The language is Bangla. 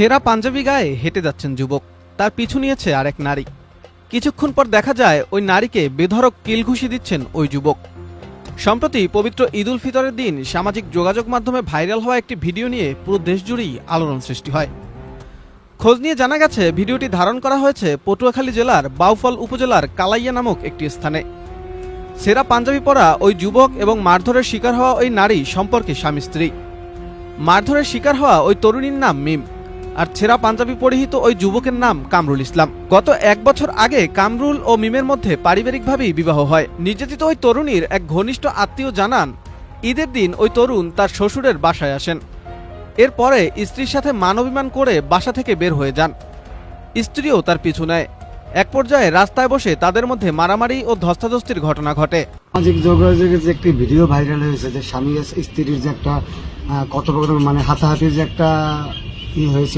ছেঁড়া পাঞ্জাবি গায়ে হেঁটে যাচ্ছেন যুবক, তার পিছু নিয়েছে আরেক নারী। কিছুক্ষণ পর দেখা যায় ওই নারীকে বেধড়ক কিলঘুষি দিচ্ছেন ওই যুবক। সম্প্রতি পবিত্র ঈদ উল ফিতরের দিন সামাজিক যোগাযোগ মাধ্যমে ভাইরাল হওয়া একটি ভিডিও নিয়ে পুরো দেশ জুড়েই আলোড়ন সৃষ্টি হয়। খোঁজ নিয়ে জানা গেছে ভিডিওটি ধারণ করা হয়েছে পটুয়াখালী জেলার বাউফল উপজেলার কালাইয়া নামক একটি স্থানে। ছেঁড়া পাঞ্জাবি পরা ওই যুবক এবং মারধরের শিকার হওয়া ওই নারী সম্পর্কে স্বামী স্ত্রী। মারধরের শিকার হওয়া ওই তরুণীর নাম মিম, আর ছেঁড়া পাঞ্জাবি পরিহিত ওই যুবকের নাম কামরুল ইসলাম। গত 1 বছর আগে কামরুল ও মিমের মধ্যে পারিবারিকভাবেই বিবাহ হয়। নির্যাতিত ওই তরুণীর এক ঘনিষ্ঠ আত্মীয় জানান, ঈদের দিন ওই তরুণ তার শ্বশুরের বাসায় আসেন। এরপরে স্ত্রীর সাথে মানবিমান করে বাসা থেকে বের হয়ে যান। স্ত্রীও তার পিছু নেয়। এক পর্যায়ে রাস্তায় বসে তাদের মধ্যে মারামারি ও ধস্তাধস্তির ঘটনা ঘটে। সামাজিক যোগাযোগের যে একটি ভিডিও ভাইরাল হয়েছে, যে স্বামী স্ত্রীর যে একটা কথোপকথন, মানে হাতাহাতির যে একটা হয়েছে,